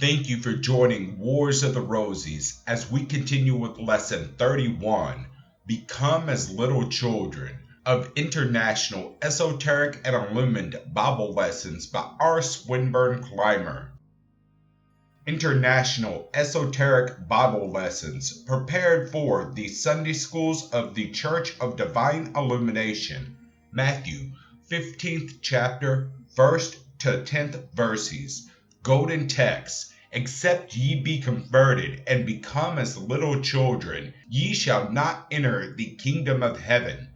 Thank you for joining Wars of the Rosies as we continue with Lesson 31, Become as Little Children, of International Esoteric and Illuminated Bible Lessons by R. Swinburne Clymer. International Esoteric Bible Lessons prepared for the Sunday Schools of the Church of Divine Illumination, Matthew 15th chapter, 1st to 10th verses. Golden text, except ye be converted and become as little children, ye shall not enter the kingdom of heaven.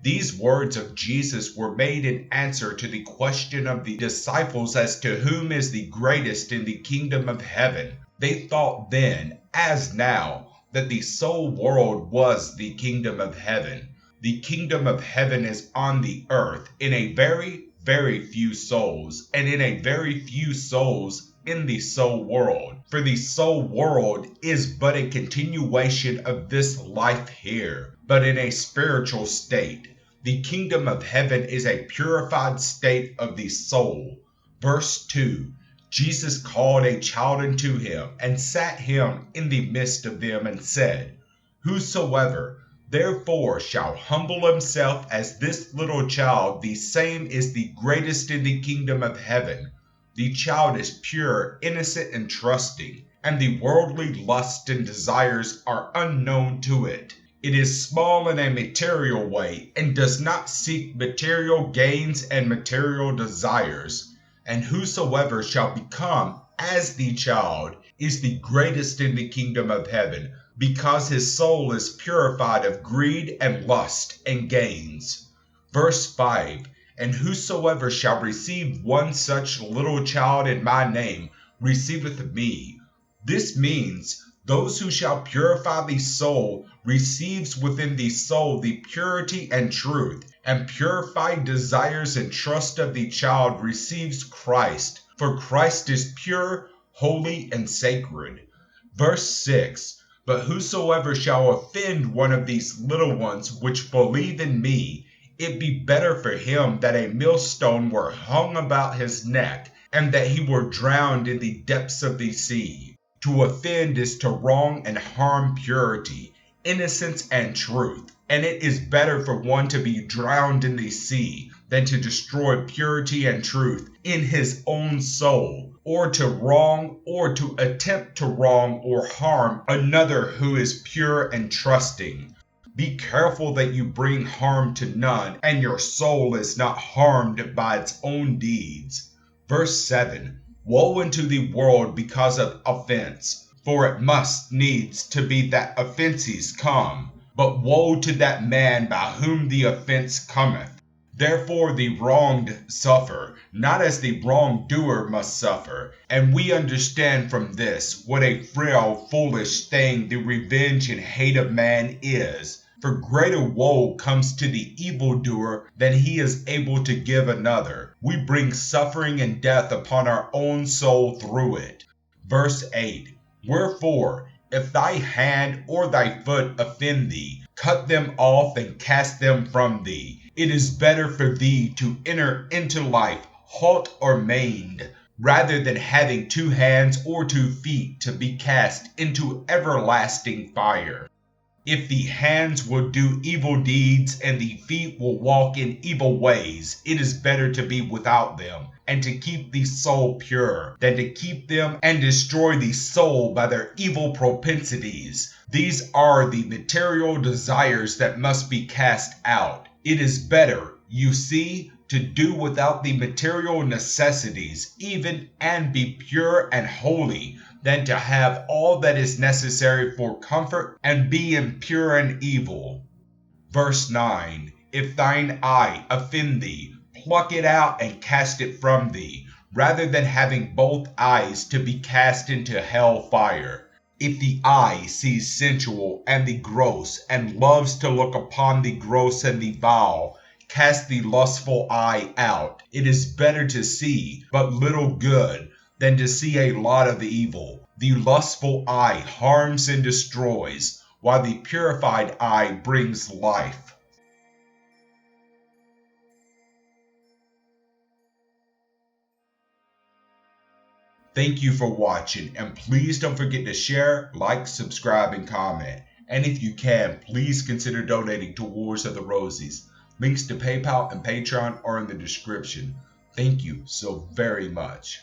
These words of Jesus were made in answer to the question of the disciples as to whom is the greatest in the kingdom of heaven. They thought then, as now, that the soul world was the kingdom of heaven. The kingdom of heaven is on the earth in a very, very few souls, and in a very few souls in the soul world. For the soul world is but a continuation of this life here, but in a spiritual state. The kingdom of heaven is a purified state of the soul. Verse 2, Jesus called a child unto him, and sat him in the midst of them, and said, Whosoever therefore shall humble himself as this little child, the same is the greatest in the kingdom of heaven. The child is pure, innocent, and trusting, and the worldly lusts and desires are unknown to it. It is small in a material way, and does not seek material gains and material desires. And whosoever shall become as the child is the greatest in the kingdom of heaven, because his soul is purified of greed and lust and gains. Verse 5, And whosoever shall receive one such little child in my name receiveth me. This means those who shall purify the soul receives within the soul the purity and truth, and purified desires and trust of the child receives Christ, for Christ is pure, holy, and sacred. Verse 6, But whosoever shall offend one of these little ones which believe in me, it be better for him that a millstone were hung about his neck, and that he were drowned in the depths of the sea. To offend is to wrong and harm purity, innocence, and truth, and it is better for one to be drowned in the sea than to destroy purity and truth in his own soul, or to wrong or to attempt to wrong or harm another who is pure and trusting. Be careful that you bring harm to none, and your soul is not harmed by its own deeds. Verse 7, Woe unto the world because of offense, for it must needs to be that offences come. But woe to that man by whom the offense cometh. Therefore the wronged suffer, not as the wrongdoer must suffer. And we understand from this what a frail, foolish thing the revenge and hate of man is. For greater woe comes to the evildoer than he is able to give another. We bring suffering and death upon our own soul through it. Verse 8, Wherefore, if thy hand or thy foot offend thee, cut them off and cast them from thee. It is better for thee to enter into life halt or maimed, rather than having 2 hands or 2 feet to be cast into everlasting fire. If the hands will do evil deeds and the feet will walk in evil ways, it is better to be without them, and to keep the soul pure, than to keep them and destroy the soul by their evil propensities. These are the material desires that must be cast out. It is better, you see, to do without the material necessities, even and be pure and holy, than to have all that is necessary for comfort and be impure and evil. Verse 9, If thine eye offend thee, pluck it out and cast it from thee, rather than having both eyes to be cast into hell fire. If the eye sees sensual and the gross, and loves to look upon the gross and the vile, cast the lustful eye out. It is better to see but little good than to see a lot of evil. The lustful eye harms and destroys, while the purified eye brings life. Thank you for watching, and please don't forget to share, like, subscribe, and comment. And if you can, please consider donating to Wars of the Rosies. Links to PayPal and Patreon are in the description. Thank you so very much.